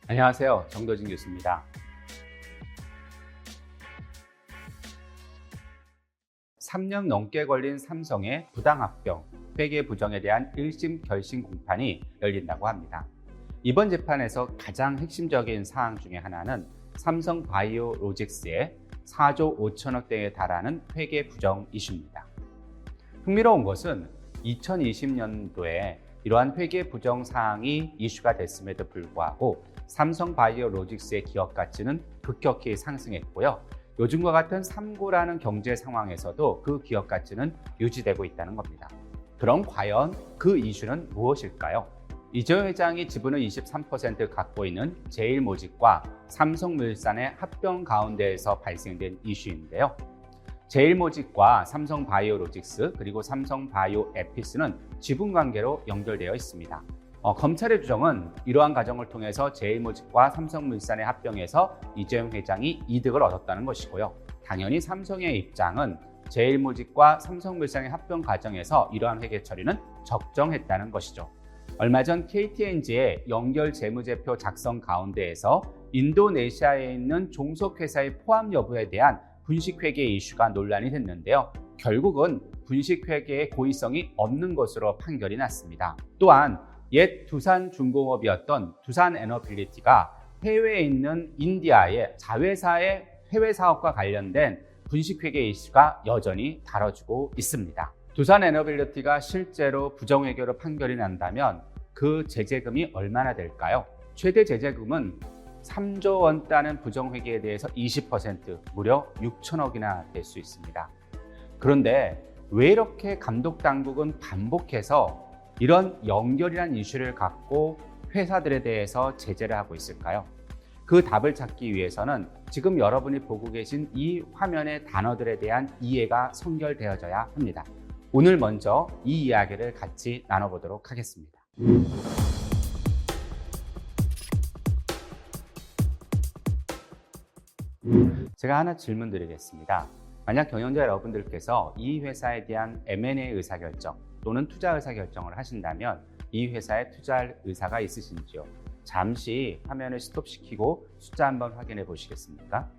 안녕하세요. 정도진 교수입니다. 3년 넘게 걸린 삼성의 부당합병, 회계 부정에 대한 1심 결심 공판이 열린다고 합니다. 이번 재판에서 가장 핵심적인 사항 중에 하나는 삼성바이오로직스의 4조 5천억 대에 달하는 회계 부정 이슈입니다. 흥미로운 것은 2020년도에 이러한 회계 부정 사항이 이슈가 됐음에도 불구하고 삼성바이오로직스의 기업 가치는 급격히 상승했고요. 요즘과 같은 삼고라는 경제 상황에서도 그 기업 가치는 유지되고 있다는 겁니다. 그럼 과연 그 이슈는 무엇일까요? 이재용 회장이 지분을 23% 갖고 있는 제일모직과 삼성물산의 합병 가운데에서 발생된 이슈인데요. 제일모직과 삼성바이오로직스 그리고 삼성바이오에피스는 지분관계로 연결되어 있습니다. 검찰의 주장은 이러한 과정을 통해서 제일모직과 삼성물산의 합병에서 이재용 회장이 이득을 얻었다는 것이고요. 당연히 삼성의 입장은 제일모직과 삼성물산의 합병 과정에서 이러한 회계 처리는 적정했다는 것이죠. 얼마 전 KTNG의 연결 재무제표 작성 가운데에서 인도네시아에 있는 종속회사의 포함 여부에 대한 분식회계 이슈가 논란이 됐는데요. 결국은 분식회계의 고의성이 없는 것으로 판결이 났습니다. 또한 옛 두산중공업이었던 두산에너빌리티가 해외에 있는 인디아의 자회사의 해외 사업과 관련된 분식회계 이슈가 여전히 다뤄지고 있습니다. 두산에너빌리티가 실제로 부정회계로 판결이 난다면 그 제재금이 얼마나 될까요? 최대 제재금은 3조 원 따는 부정회계에 대해서 20% 무려 6천억이나 될 수 있습니다. 그런데 왜 이렇게 감독당국은 반복해서 이런 연결이란 이슈를 갖고 회사들에 대해서 제재를 하고 있을까요? 그 답을 찾기 위해서는 지금 여러분이 보고 계신 이 화면의 단어들에 대한 이해가 선결되어져야 합니다. 오늘 먼저 이 이야기를 같이 나눠보도록 하겠습니다. 제가 하나 질문 드리겠습니다. 만약 경영자 여러분들께서 이 회사에 대한 M&A 의사결정 또는 투자 의사결정을 하신다면 이 회사에 투자할 의사가 있으신지요? 잠시 화면을 스톱시키고 숫자 한번 확인해 보시겠습니까?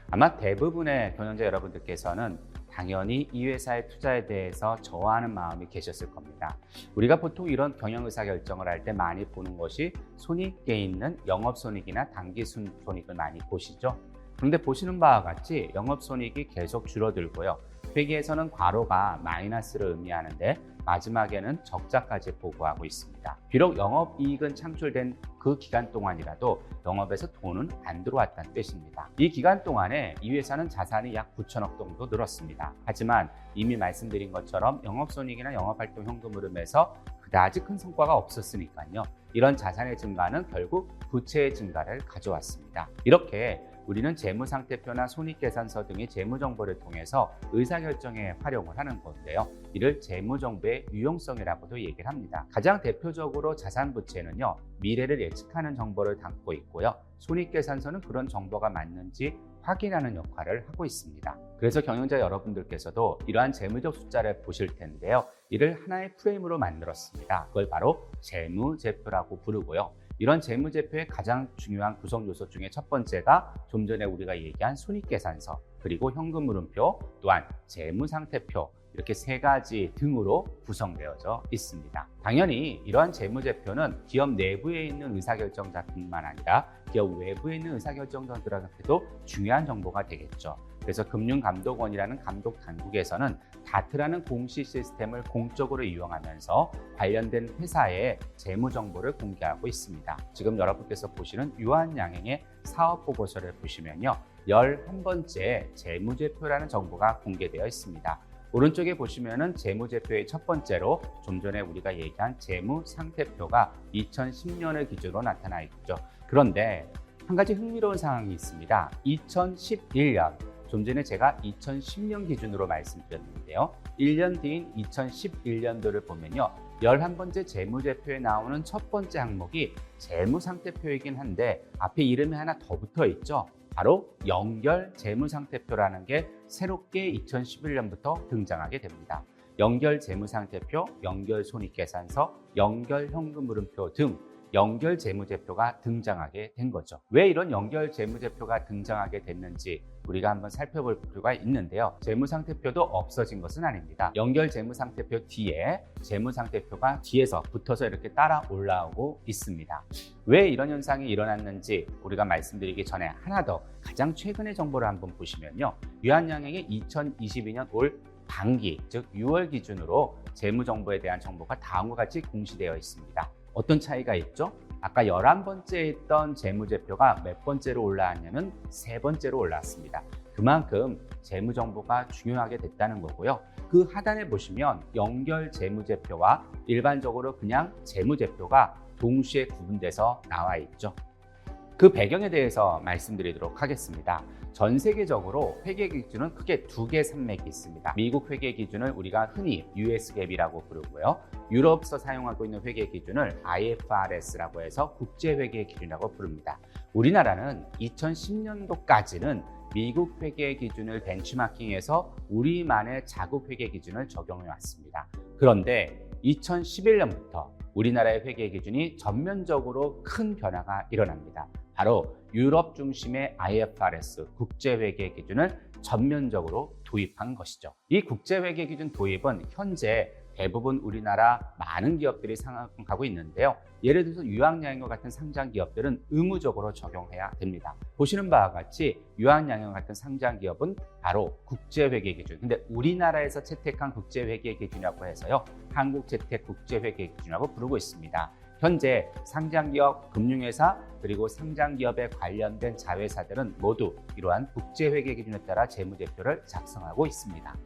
아마 대부분의 경영자 여러분들께서는 당연히 이 회사의 투자에 대해서 좋아하는 마음이 계셨을 겁니다. 우리가 보통 이런 경영 의사결정을 할 때 많이 보는 것이 손익에 있는 영업손익이나 당기순손익을 많이 보시죠. 그런데 보시는 바와 같이 영업손익이 계속 줄어들고요. 회계에서는 과로가 마이너스를 의미하는데 마지막에는 적자까지 보고하고 있습니다. 비록 영업이익은 창출된 그 기간 동안이라도 영업에서 돈은 안 들어왔다는 뜻입니다. 이 기간 동안에 이 회사는 자산이 약 9천억 정도 늘었습니다. 하지만 이미 말씀드린 것처럼 영업손익이나 영업활동 현금 흐름에서 그다지 큰 성과가 없었으니까요. 이런 자산의 증가는 결국 부채의 증가를 가져왔습니다. 이렇게 우리는 재무상태표나 손익계산서 등의 재무정보를 통해서 의사결정에 활용을 하는 건데요. 이를 재무정보의 유용성이라고도 얘기를 합니다. 가장 대표적으로 자산부채는요, 미래를 예측하는 정보를 담고 있고요. 손익계산서는 그런 정보가 맞는지 확인하는 역할을 하고 있습니다. 그래서 경영자 여러분들께서도 이러한 재무적 숫자를 보실 텐데요. 이를 하나의 프레임으로 만들었습니다. 그걸 바로 재무제표라고 부르고요. 이런 재무제표의 가장 중요한 구성 요소 중에 첫 번째가 좀 전에 우리가 얘기한 손익계산서, 그리고 현금흐름표, 또한 재무상태표, 이렇게 세 가지 등으로 구성되어져 있습니다. 당연히 이러한 재무제표는 기업 내부에 있는 의사결정자뿐만 아니라 기업 외부에 있는 의사결정자들한테도 중요한 정보가 되겠죠. 그래서 금융감독원이라는 감독 당국에서는 다트라는 공시 시스템을 공적으로 이용하면서 관련된 회사의 재무 정보를 공개하고 있습니다. 지금 여러분께서 보시는 유한양행의 사업보고서를 보시면요, 11번째 재무제표라는 정보가 공개되어 있습니다. 오른쪽에 보시면은 재무제표의 첫 번째로 좀 전에 우리가 얘기한 재무상태표가 2010년을 기준으로 나타나 있죠. 그런데 한 가지 흥미로운 상황이 있습니다. 2011년, 좀 전에 제가 2010년 기준으로 말씀드렸는데요. 1년 뒤인 2011년도를 보면요. 11번째 재무제표에 나오는 첫 번째 항목이 재무상태표이긴 한데 앞에 이름이 하나 더 붙어 있죠. 바로 연결 재무상태표라는 게 새롭게 2011년부터 등장하게 됩니다. 연결 재무상태표, 연결 손익계산서, 연결 현금흐름표 등 연결 재무제표가 등장하게 된 거죠. 왜 이런 연결 재무제표가 등장하게 됐는지 우리가 한번 살펴볼 필요가 있는데요. 재무상태표도 없어진 것은 아닙니다. 연결 재무상태표 뒤에 재무상태표가 뒤에서 붙어서 이렇게 따라 올라오고 있습니다. 왜 이런 현상이 일어났는지 우리가 말씀드리기 전에 하나 더 가장 최근의 정보를 한번 보시면요. 유한양행의 2022년 올 반기, 즉 6월 기준으로 재무정보에 대한 정보가 다음과 같이 공시되어 있습니다. 어떤 차이가 있죠? 아까 11번째에 있던 재무제표가 몇 번째로 올라왔냐면 3번째로 올라왔습니다. 그만큼 재무정보가 중요하게 됐다는 거고요. 그 하단에 보시면 연결 재무제표와 일반적으로 그냥 재무제표가 동시에 구분돼서 나와 있죠. 그 배경에 대해서 말씀드리도록 하겠습니다. 전 세계적으로 회계 기준은 크게 2개 산맥이 있습니다. 미국 회계 기준을 우리가 흔히 US 갭이라고 부르고요. 유럽에서 사용하고 있는 회계 기준을 IFRS라고 해서 국제 회계 기준이라고 부릅니다. 우리나라는 2010년도까지는 미국 회계 기준을 벤치마킹해서 우리만의 자국 회계 기준을 적용해 왔습니다. 그런데 2011년부터 우리나라의 회계 기준이 전면적으로 큰 변화가 일어납니다. 바로 유럽 중심의 IFRS 국제회계 기준을 전면적으로 도입한 것이죠. 이 국제회계 기준 도입은 현재 대부분 우리나라 많은 기업들이 사용하고 있는데요. 예를 들어서 유한양행과 같은 상장 기업들은 의무적으로 적용해야 됩니다. 보시는 바와 같이 유한양행과 같은 상장 기업은 바로 국제회계 기준. 근데 우리나라에서 채택한 국제회계 기준이라고 해서요. 한국채택국제회계 기준이라고 부르고 있습니다. 현재 상장기업, 금융회사, 그리고 상장기업에 관련된 자회사들은 모두 이러한 국제회계 기준에 따라 재무제표를 작성하고 있습니다.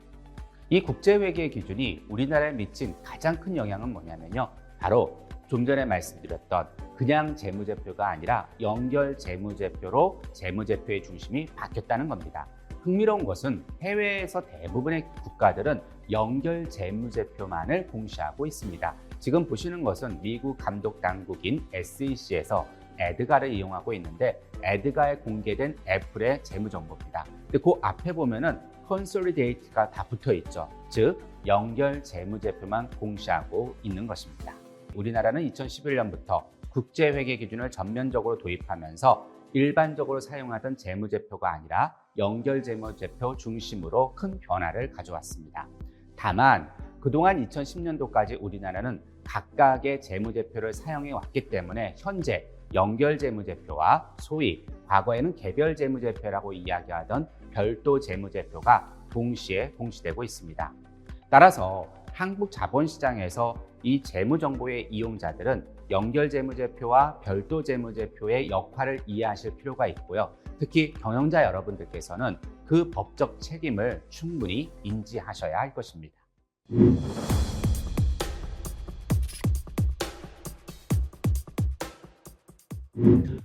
이 국제회계 기준이 우리나라에 미친 가장 큰 영향은 뭐냐면요. 바로 좀 전에 말씀드렸던 그냥 재무제표가 아니라 연결 재무제표로 재무제표의 중심이 바뀌었다는 겁니다. 흥미로운 것은 해외에서 대부분의 국가들은 연결 재무제표만을 공시하고 있습니다. 지금 보시는 것은 미국 감독 당국인 SEC에서 에드가를 이용하고 있는데 에드가에 공개된 애플의 재무정보입니다. 근데 그 앞에 보면은 consolidate가 다 붙어 있죠. 즉 연결 재무제표만 공시하고 있는 것입니다. 우리나라는 2011년부터 국제회계 기준을 전면적으로 도입하면서 일반적으로 사용하던 재무제표가 아니라 연결 재무제표 중심으로 큰 변화를 가져왔습니다. 다만 그동안 2010년도까지 우리나라는 각각의 재무제표를 사용해 왔기 때문에 현재 연결 재무제표와 소위 과거에는 개별 재무제표라고 이야기하던 별도 재무제표가 동시에 공시되고 있습니다. 따라서 한국 자본시장에서 이 재무정보의 이용자들은 연결 재무제표와 별도 재무제표의 역할을 이해하실 필요가 있고요. 특히 경영자 여러분들께서는 그 법적 책임을 충분히 인지하셔야 할 것입니다.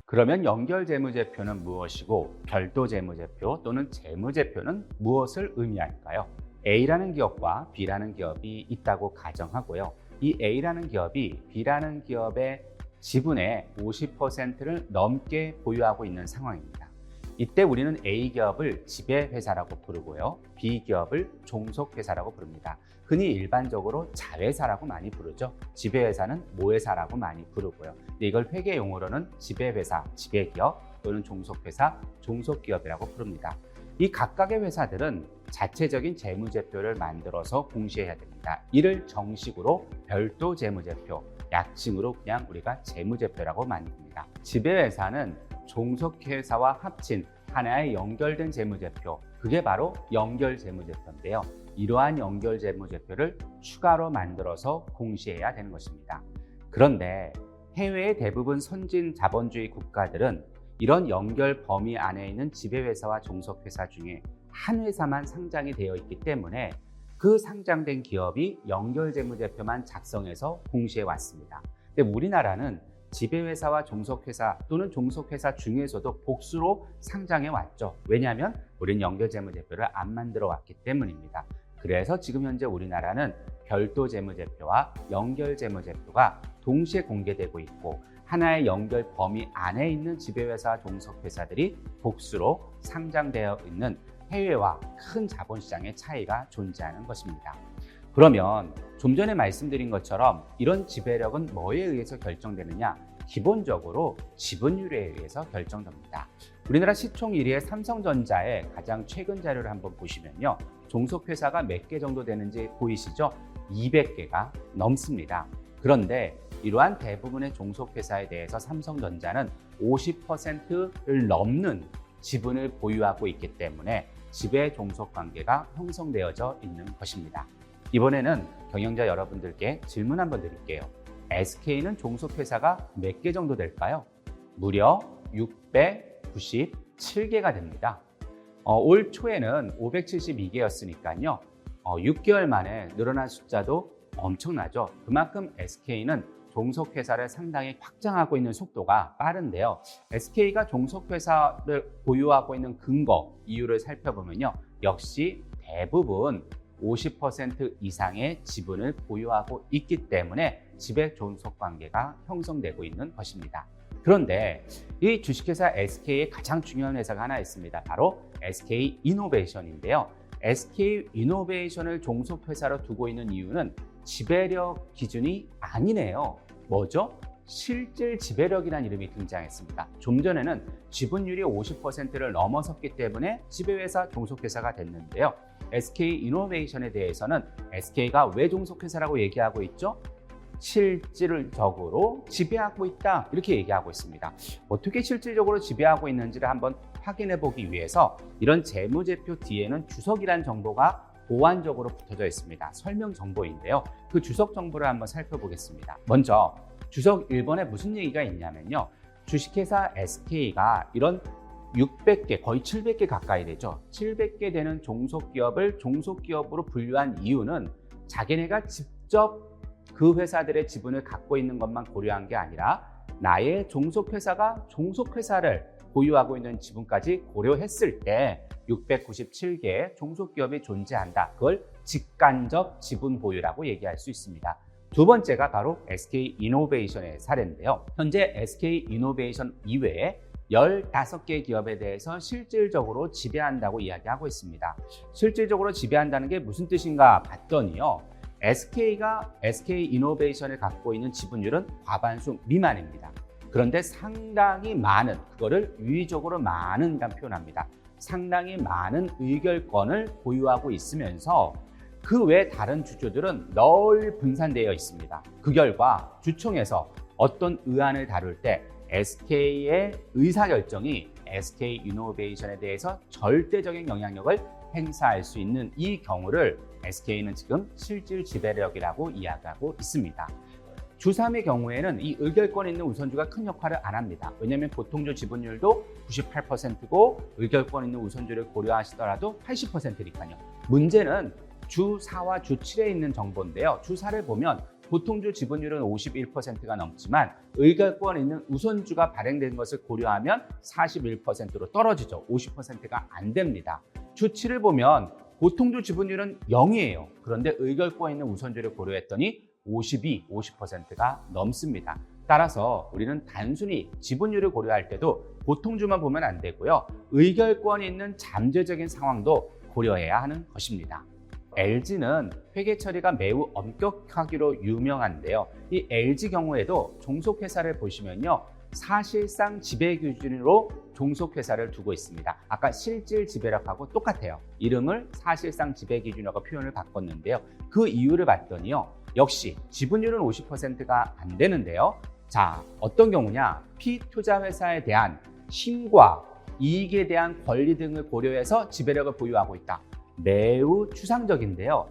그러면 연결 재무제표는 무엇이고 별도 재무제표 또는 재무제표는 무엇을 의미할까요? A라는 기업과 B라는 기업이 있다고 가정하고요. 이 A라는 기업이 B라는 기업의 지분의 50%를 넘게 보유하고 있는 상황입니다. 이때 우리는 A기업을 지배회사라고 부르고요. B기업을 종속회사라고 부릅니다. 흔히 일반적으로 자회사라고 많이 부르죠. 지배회사는 모회사라고 많이 부르고요. 근데 이걸 회계 용어로는 지배회사, 지배기업 또는 종속회사, 종속기업이라고 부릅니다. 이 각각의 회사들은 자체적인 재무제표를 만들어서 공시해야 됩니다. 이를 정식으로 별도 재무제표, 약칭으로 그냥 우리가 재무제표라고 많이 부릅니다. 지배회사는 종속회사와 합친 하나의 연결된 재무제표, 그게 바로 연결 재무제표인데요. 이러한 연결 재무제표를 추가로 만들어서 공시해야 되는 것입니다. 그런데 해외의 대부분 선진 자본주의 국가들은 이런 연결 범위 안에 있는 지배회사와 종속회사 중에 한 회사만 상장이 되어 있기 때문에 그 상장된 기업이 연결 재무제표만 작성해서 공시해 왔습니다. 근데 우리나라는 지배회사와 종속회사 또는 종속회사 중에서도 복수로 상장해 왔죠. 왜냐하면 우리는 연결 재무제표를 안 만들어 왔기 때문입니다. 그래서 지금 현재 우리나라는 별도 재무제표와 연결 재무제표가 동시에 공개되고 있고 하나의 연결 범위 안에 있는 지배회사 종속회사들이 복수로 상장되어 있는 해외와 큰 자본시장의 차이가 존재하는 것입니다. 그러면 좀 전에 말씀드린 것처럼 이런 지배력은 뭐에 의해서 결정되느냐? 기본적으로 지분율에 의해서 결정됩니다. 우리나라 시총 1위의 삼성전자의 가장 최근 자료를 한번 보시면요. 종속회사가 몇 개 정도 되는지 보이시죠? 200개가 넘습니다. 그런데 이러한 대부분의 종속회사에 대해서 삼성전자는 50%를 넘는 지분을 보유하고 있기 때문에 지배 종속 관계가 형성되어져 있는 것입니다. 이번에는 경영자 여러분들께 질문 한번 드릴게요. SK는 종속회사가 몇 개 정도 될까요? 무려 697개가 됩니다. 올 초에는 572개였으니까요. 6개월 만에 늘어난 숫자도 엄청나죠. 그만큼 SK는 종속회사를 상당히 확장하고 있는 속도가 빠른데요. SK가 종속회사를 보유하고 있는 근거, 이유를 살펴보면요. 역시 대부분 50% 이상의 지분을 보유하고 있기 때문에 지배 종속 관계가 형성되고 있는 것입니다. 그런데 이 주식회사 SK의 가장 중요한 회사가 하나 있습니다. 바로 SK이노베이션인데요. SK이노베이션을 종속회사로 두고 있는 이유는 지배력 기준이 아니네요. 뭐죠? 실질 지배력이라는 이름이 등장했습니다. 좀 전에는 지분율이 50%를 넘어섰기 때문에 지배회사 종속회사가 됐는데요. SK이노베이션에 대해서는 SK가 왜 종속회사라고 얘기하고 있죠? 실질적으로 지배하고 있다, 이렇게 얘기하고 있습니다. 어떻게 실질적으로 지배하고 있는지를 한번 확인해 보기 위해서 이런 재무제표 뒤에는 주석이라는 정보가 보완적으로 붙어져 있습니다. 설명 정보인데요. 그 주석 정보를 한번 살펴보겠습니다. 먼저 주석 1번에 무슨 얘기가 있냐면요. 주식회사 SK가 이런 600개, 거의 700개 가까이 되죠. 700개 되는 종속기업을 종속기업으로 분류한 이유는 자기네가 직접 그 회사들의 지분을 갖고 있는 것만 고려한 게 아니라 나의 종속회사가 종속회사를 보유하고 있는 지분까지 고려했을 때 697개의 종속기업이 존재한다. 그걸 직간접 지분 보유라고 얘기할 수 있습니다. 두 번째가 바로 SK이노베이션의 사례인데요. 현재 SK이노베이션 이외에 15개 기업에 대해서 실질적으로 지배한다고 이야기하고 있습니다. 실질적으로 지배한다는 게 무슨 뜻인가 봤더니요. SK가 SK이노베이션을 갖고 있는 지분율은 과반수 미만입니다. 그런데 상당히 많은, 그거를 유의적으로 많은이라고 표현합니다. 상당히 많은 의결권을 보유하고 있으면서 그 외 다른 주주들은 널리 분산되어 있습니다. 그 결과 주총에서 어떤 의안을 다룰 때 SK의 의사결정이 SK이노베이션에 대해서 절대적인 영향력을 행사할 수 있는 이 경우를 SK는 지금 실질 지배력이라고 이야기하고 있습니다. 주3의 경우에는 이 의결권 있는 우선주가 큰 역할을 안 합니다. 왜냐하면 보통주 지분율도 98%고 의결권 있는 우선주를 고려하시더라도 80%니까요. 문제는 주4와 주7에 있는 정보인데요. 주4를 보면 보통주 지분율은 51%가 넘지만 의결권 있는 우선주가 발행된 것을 고려하면 41%로 떨어지죠. 50%가 안 됩니다. 주7을 보면 보통주 지분율은 0이에요. 그런데 의결권 있는 우선주를 고려했더니 50%가 넘습니다. 따라서 우리는 단순히 지분율을 고려할 때도 보통주만 보면 안 되고요. 의결권이 있는 잠재적인 상황도 고려해야 하는 것입니다. LG는 회계 처리가 매우 엄격하기로 유명한데요. 이 LG 경우에도 종속회사를 보시면요. 사실상 지배 기준으로 종속회사를 두고 있습니다. 아까 실질 지배력하고 똑같아요. 이름을 사실상 지배 기준이라고 표현을 바꿨는데요. 그 이유를 봤더니요. 역시 지분율은 50%가 안 되는데요. 자, 어떤 경우냐? 피투자회사에 대한 힘과 이익에 대한 권리 등을 고려해서 지배력을 보유하고 있다. 매우 추상적인데요.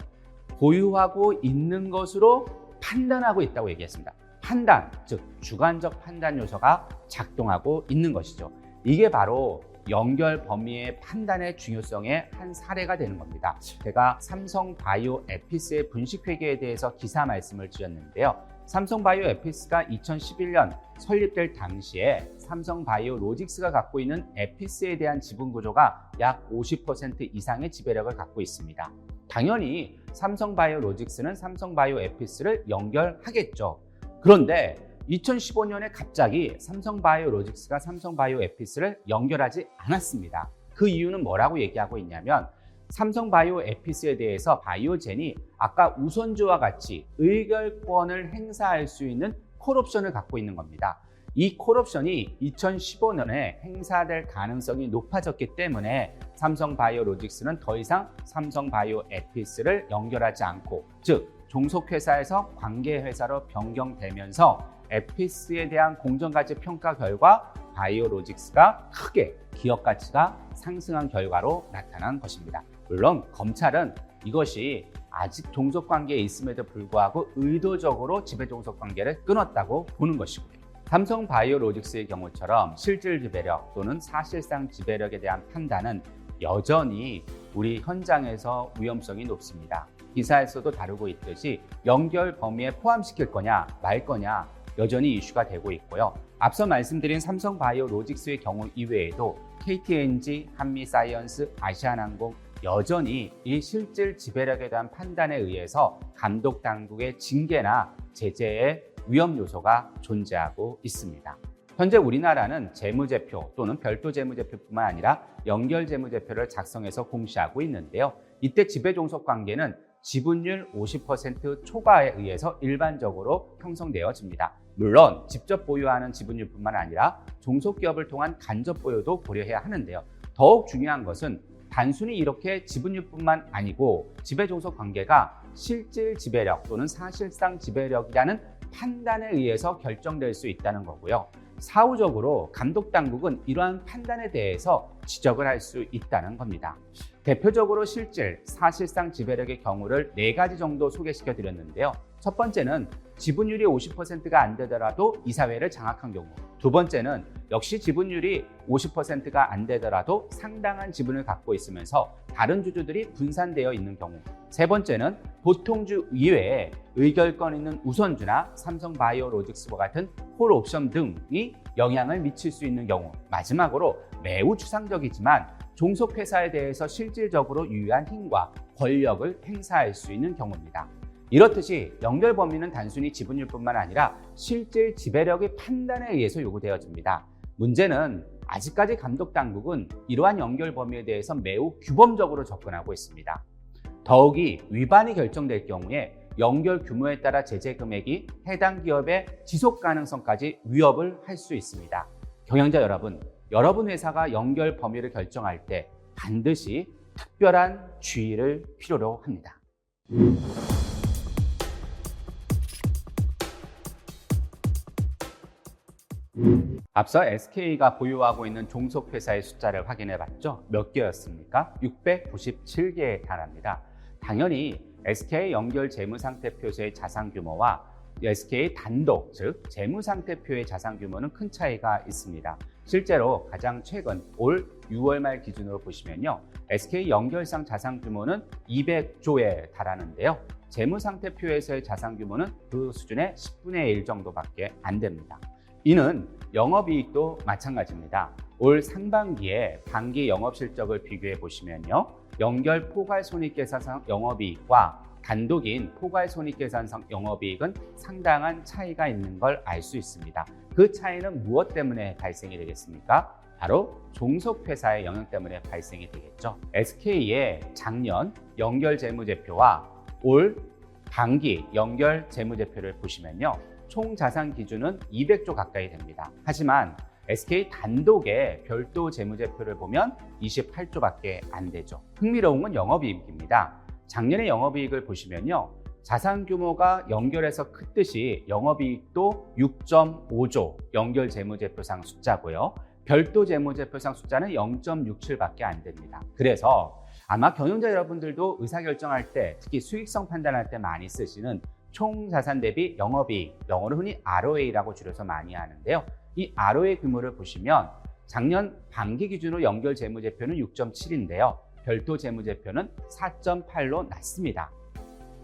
보유하고 있는 것으로 판단하고 있다고 얘기했습니다. 판단, 즉 주관적 판단 요소가 작동하고 있는 것이죠. 이게 바로 연결 범위의 판단의 중요성의 한 사례가 되는 겁니다. 제가 삼성바이오에피스의 분식회계에 대해서 기사 말씀을 드렸는데요. 삼성바이오에피스가 2011년 설립될 당시에 삼성바이오로직스가 갖고 있는 에피스에 대한 지분 구조가 약 50% 이상의 지배력을 갖고 있습니다. 당연히 삼성바이오로직스는 삼성바이오에피스를 연결하겠죠. 그런데 2015년에 갑자기 삼성바이오로직스가 삼성바이오에피스를 연결하지 않았습니다. 그 이유는 뭐라고 얘기하고 있냐면 삼성바이오에피스에 대해서 바이오젠이 아까 우선주와 같이 의결권을 행사할 수 있는 콜옵션을 갖고 있는 겁니다. 이 콜옵션이 2015년에 행사될 가능성이 높아졌기 때문에 삼성바이오로직스는 더 이상 삼성바이오에피스를 연결하지 않고, 즉 종속회사에서 관계회사로 변경되면서 에피스에 대한 공정가치 평가 결과 바이오로직스가 크게 기업 가치가 상승한 결과로 나타난 것입니다. 물론 검찰은 이것이 아직 종속관계에 있음에도 불구하고 의도적으로 지배종속관계를 끊었다고 보는 것이고요. 삼성바이오로직스의 경우처럼 실질 지배력 또는 사실상 지배력에 대한 판단은 여전히 우리 현장에서 위험성이 높습니다. 기사에서도 다루고 있듯이 연결 범위에 포함시킬 거냐 말 거냐 여전히 이슈가 되고 있고요. 앞서 말씀드린 삼성바이오로직스의 경우 이외에도 KTNG, 한미사이언스, 아시아나항공 여전히 이 실질 지배력에 대한 판단에 의해서 감독 당국의 징계나 제재의 위험 요소가 존재하고 있습니다. 현재 우리나라는 재무제표 또는 별도 재무제표뿐만 아니라 연결 재무제표를 작성해서 공시하고 있는데요. 이때 지배종속 관계는 지분율 50% 초과에 의해서 일반적으로 형성되어집니다. 물론 직접 보유하는 지분율뿐만 아니라 종속기업을 통한 간접 보유도 고려해야 하는데요. 더욱 중요한 것은 단순히 이렇게 지분율뿐만 아니고 지배종속 관계가 실질 지배력 또는 사실상 지배력이라는 판단에 의해서 결정될 수 있다는 거고요. 사후적으로 감독당국은 이러한 판단에 대해서 지적을 할 수 있다는 겁니다. 대표적으로 실질, 사실상 지배력의 경우를 4가지 정도 소개시켜 드렸는데요. 첫 번째는 지분율이 50%가 안 되더라도 이사회를 장악한 경우, 두 번째는 역시 지분율이 50%가 안 되더라도 상당한 지분을 갖고 있으면서 다른 주주들이 분산되어 있는 경우, 세 번째는 보통주 이외에 의결권 있는 우선주나 삼성바이오로직스와 같은 콜옵션 등이 영향을 미칠 수 있는 경우, 마지막으로 매우 추상적이지만 종속회사에 대해서 실질적으로 유효한 힘과 권력을 행사할 수 있는 경우입니다. 이렇듯이 연결 범위는 단순히 지분율뿐만 아니라 실질 지배력의 판단에 의해서 요구되어집니다. 문제는 아직까지 감독당국은 이러한 연결 범위에 대해서 매우 규범적으로 접근하고 있습니다. 더욱이 위반이 결정될 경우에 연결 규모에 따라 제재 금액이 해당 기업의 지속 가능성까지 위협을 할 수 있습니다. 경영자 여러분, 여러분 회사가 연결 범위를 결정할 때 반드시 특별한 주의를 필요로 합니다. 앞서 SK가 보유하고 있는 종속회사의 숫자를 확인해 봤죠. 몇 개였습니까? 697개에 달합니다. 당연히 SK 연결 재무상태표의 자산 규모와 SK 단독, 즉 재무상태표의 자산 규모는 큰 차이가 있습니다. 실제로 가장 최근 올 6월 말 기준으로 보시면요, SK 연결상 자산 규모는 200조에 달하는데요. 재무상태표에서의 자산 규모는 그 수준의 10분의 1 정도밖에 안 됩니다. 이는 영업이익도 마찬가지입니다. 올 상반기에 반기 영업실적을 비교해 보시면요, 연결 포괄손익계산상 영업이익과 단독인 포괄손익계산상 영업이익은 상당한 차이가 있는 걸 알 수 있습니다. 그 차이는 무엇 때문에 발생이 되겠습니까? 바로 종속회사의 영향 때문에 발생이 되겠죠. SK의 작년 연결 재무제표와 올 반기 연결 재무제표를 보시면요, 총 자산 기준은 200조 가까이 됩니다. 하지만 SK 단독의 별도 재무제표를 보면 28조밖에 안 되죠. 흥미로운 건 영업이익입니다. 작년의 영업이익을 보시면요, 자산 규모가 연결해서 크듯이 영업이익도 6.5조 연결 재무제표상 숫자고요. 별도 재무제표상 숫자는 0.67밖에 안 됩니다. 그래서 아마 경영자 여러분들도 의사결정할 때, 특히 수익성 판단할 때 많이 쓰시는 총자산 대비 영업이익, 영어로 흔히 ROA라고 줄여서 많이 하는데요. 이 ROA 규모를 보시면 작년 반기 기준으로 연결 재무제표는 6.7인데요. 별도 재무제표는 4.8로 낮습니다.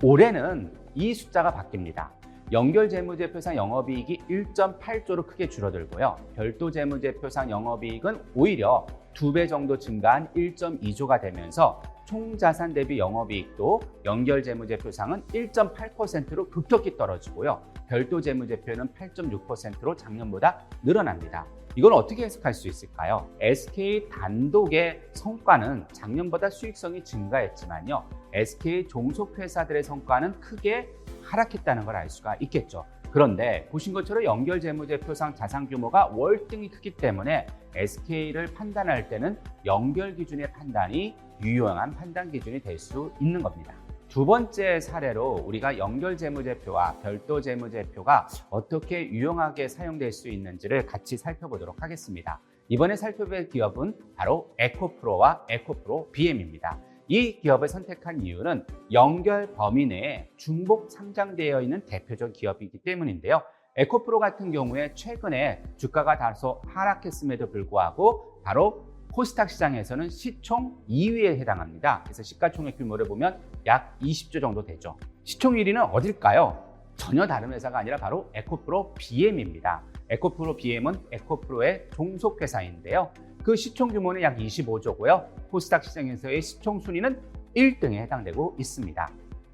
올해는 이 숫자가 바뀝니다. 연결 재무제표상 영업이익이 1.8조로 크게 줄어들고요. 별도 재무제표상 영업이익은 오히려 2배 정도 증가한 1.2조가 되면서 총자산 대비 영업이익도 연결 재무제표상은 1.8%로 급격히 떨어지고요. 별도 재무제표는 8.6%로 작년보다 늘어납니다. 이건 어떻게 해석할 수 있을까요? SK 단독의 성과는 작년보다 수익성이 증가했지만요, SK 종속회사들의 성과는 크게 하락했다는 걸 알 수가 있겠죠. 그런데 보신 것처럼 연결재무제표상 자산 규모가 월등히 크기 때문에 SK를 판단할 때는 연결 기준의 판단이 유용한 판단 기준이 될 수 있는 겁니다. 두 번째 사례로 우리가 연결재무제표와 별도재무제표가 어떻게 유용하게 사용될 수 있는지를 같이 살펴보도록 하겠습니다. 이번에 살펴볼 기업은 바로 에코프로와 에코프로 BM입니다. 이 기업을 선택한 이유는 연결 범위 내에 중복 상장되어 있는 대표적 기업이기 때문인데요. 에코프로 같은 경우에 최근에 주가가 다소 하락했음에도 불구하고 바로 코스닥 시장에서는 시총 2위에 해당합니다. 그래서 시가총액 규모를 보면 약 20조 정도 되죠. 시총 1위는 어딜까요? 전혀 다른 회사가 아니라 바로 에코프로 BM입니다. 에코프로 BM은 에코프로의 종속회사인데요. 그 시총 규모는 약 25조고요. 코스닥 시장에서의 시총 순위는 1등에 해당되고 있습니다.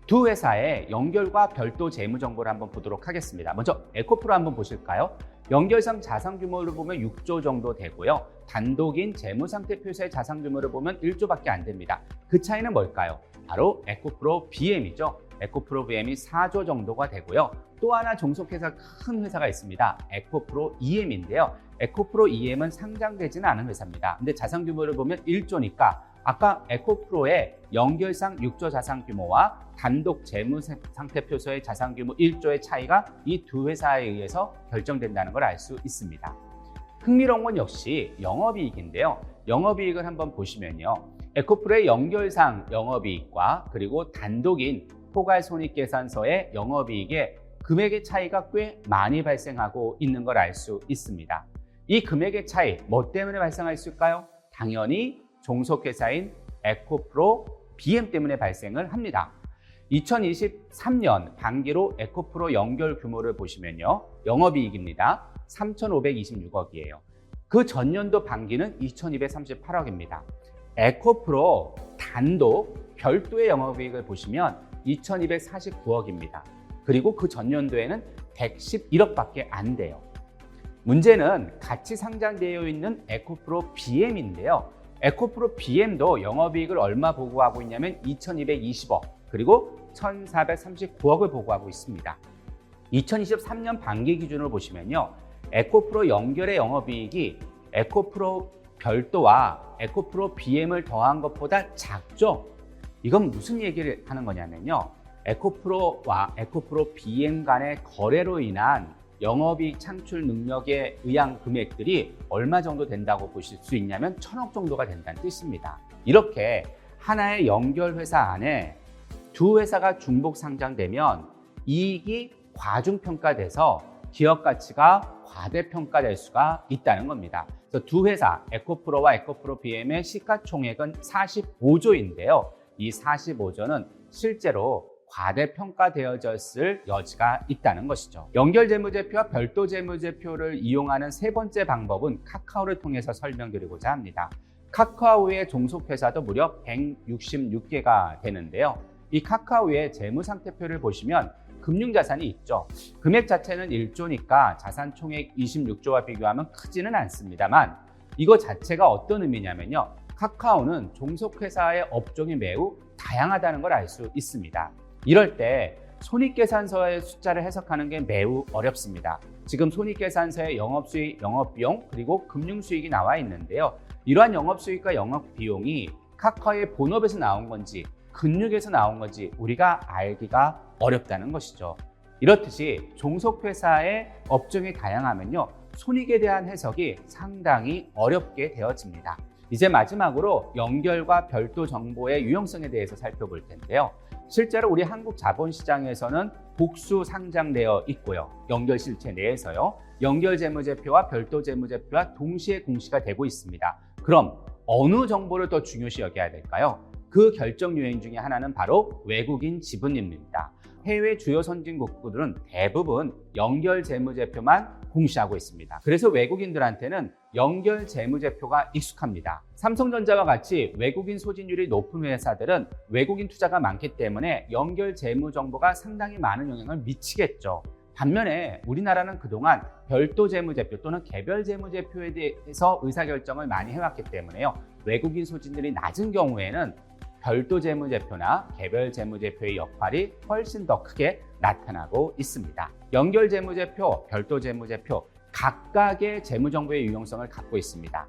두 회사의 연결과 별도 재무 정보를 한번 보도록 하겠습니다. 먼저 에코프로 한번 보실까요? 연결상 자산 규모를 보면 6조 정도 되고요. 단독인 재무상태표에서의 자산 규모를 보면 1조밖에 안 됩니다. 그 차이는 뭘까요? 바로 에코프로 BM이죠. 에코프로 BM이 4조 정도가 되고요. 또 하나 종속회사 큰 회사가 있습니다. 에코프로 EM인데요. 에코프로 EM은 상장되지는 않은 회사입니다. 근데 자산 규모를 보면 1조니까 아까 에코프로의 연결상 6조 자산 규모와 단독 재무상태표서의 자산 규모 1조의 차이가 이 두 회사에 의해서 결정된다는 걸 알 수 있습니다. 흥미로운 건 역시 영업이익인데요. 영업이익을 한번 보시면요. 에코프로의 연결상 영업이익과 그리고 단독인 포괄손익계산서의 영업이익의 금액의 차이가 꽤 많이 발생하고 있는 걸 알 수 있습니다. 이 금액의 차이, 뭐 때문에 발생할 수 있을까요? 당연히 종속회사인 에코프로 BM 때문에 발생을 합니다. 2023년 반기로 에코프로 연결 규모를 보시면요. 영업이익입니다. 3,526억이에요. 그 전년도 반기는 2,238억입니다. 에코프로 단독 별도의 영업이익을 보시면 2,249억입니다. 그리고 그 전년도에는 111억밖에 안 돼요. 문제는 같이 상장되어 있는 에코프로 BM인데요. 에코프로 BM도 영업이익을 얼마 보고하고 있냐면 2,220억 그리고 1,439억을 보고하고 있습니다. 2023년 반기 기준으로 보시면요. 에코프로 연결의 영업이익이 에코프로 별도와 에코프로 BM을 더한 것보다 작죠. 이건 무슨 얘기를 하는 거냐면요. 에코프로와 에코프로 BM 간의 거래로 인한 영업이익 창출 능력에 의한 금액들이 얼마 정도 된다고 보실 수 있냐면 1,000억 정도가 된다는 뜻입니다. 이렇게 하나의 연결 회사 안에 두 회사가 중복 상장되면 이익이 과중평가돼서 기업 가치가 과대평가될 수가 있다는 겁니다. 그래서 두 회사 에코프로와 에코프로 BM의 시가총액은 45조인데요. 이 45조는 실제로 과대평가되어졌을 여지가 있다는 것이죠. 연결재무제표와 별도재무제표를 이용하는 세 번째 방법은 카카오를 통해서 설명드리고자 합니다. 카카오의 종속회사도 무려 166개가 되는데요. 이 카카오의 재무상태표를 보시면 금융자산이 있죠. 금액 자체는 1조니까 자산총액 26조와 비교하면 크지는 않습니다만 이거 자체가 어떤 의미냐면요. 카카오는 종속회사의 업종이 매우 다양하다는 걸 알 수 있습니다. 이럴 때 손익계산서의 숫자를 해석하는 게 매우 어렵습니다. 지금 손익계산서의 영업수익, 영업비용, 그리고 금융수익이 나와 있는데요. 이러한 영업수익과 영업비용이 카카오의 본업에서 나온 건지 근육에서 나온 건지 우리가 알기가 어렵다는 것이죠. 이렇듯이 종속회사의 업종이 다양하면요. 손익에 대한 해석이 상당히 어렵게 되어집니다. 이제 마지막으로 연결과 별도 정보의 유용성에 대해서 살펴볼 텐데요. 실제로 우리 한국 자본시장에서는 복수 상장되어 있고요. 연결 실체 내에서요. 연결 재무제표와 별도 재무제표와 동시에 공시가 되고 있습니다. 그럼 어느 정보를 더 중요시 여겨야 될까요? 그 결정 요인 중에 하나는 바로 외국인 지분입니다. 해외 주요 선진국들은 대부분 연결 재무제표만 공시하고 있습니다. 그래서 외국인들한테는 연결 재무제표가 익숙합니다. 삼성전자와 같이 외국인 소진율이 높은 회사들은 외국인 투자가 많기 때문에 연결 재무 정보가 상당히 많은 영향을 미치겠죠. 반면에 우리나라는 그동안 별도 재무제표 또는 개별 재무제표에 대해서 의사결정을 많이 해왔기 때문에요. 외국인 소진율이 낮은 경우에는 별도 재무제표나 개별 재무제표의 역할이 훨씬 더 크게 나타나고 있습니다. 연결 재무제표, 별도 재무제표 각각의 재무정보의 유용성을 갖고 있습니다.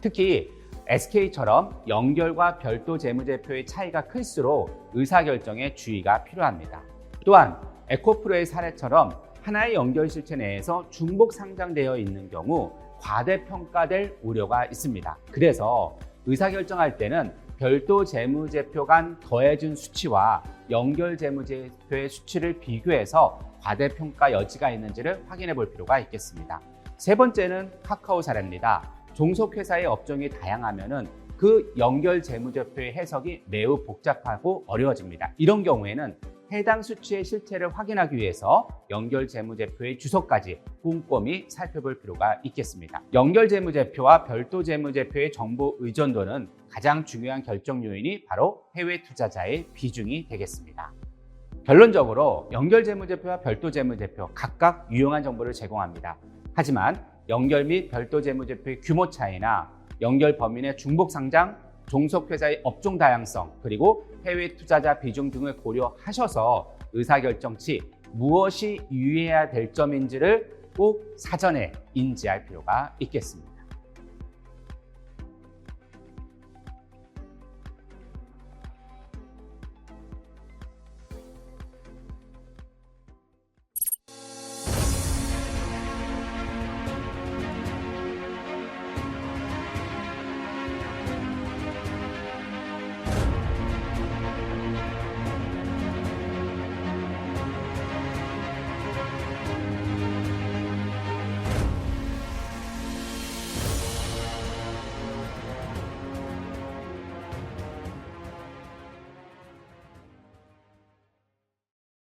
특히 SK처럼 연결과 별도 재무제표의 차이가 클수록 의사결정에 주의가 필요합니다. 또한 에코프로의 사례처럼 하나의 연결 실체 내에서 중복 상장되어 있는 경우 과대평가될 우려가 있습니다. 그래서 의사결정할 때는 별도 재무제표 간 더해준 수치와 연결 재무제표의 수치를 비교해서 과대평가 여지가 있는지를 확인해 볼 필요가 있겠습니다. 세 번째는 카카오 사례입니다. 종속회사의 업종이 다양하면은 그 연결 재무제표의 해석이 매우 복잡하고 어려워집니다. 이런 경우에는 해당 수치의 실체를 확인하기 위해서 연결 재무제표의 주소까지 꼼꼼히 살펴볼 필요가 있겠습니다. 연결 재무제표와 별도 재무제표의 정보 의존도는 가장 중요한 결정 요인이 바로 해외 투자자의 비중이 되겠습니다. 결론적으로 연결 재무제표와 별도 재무제표 각각 유용한 정보를 제공합니다. 하지만 연결 및 별도 재무제표의 규모 차이나 연결 범위 내 중복 상장, 종속회사의 업종 다양성, 그리고 해외 투자자 비중 등을 고려하셔서 의사결정 시 무엇이 유의해야 될 점인지를 꼭 사전에 인지할 필요가 있겠습니다.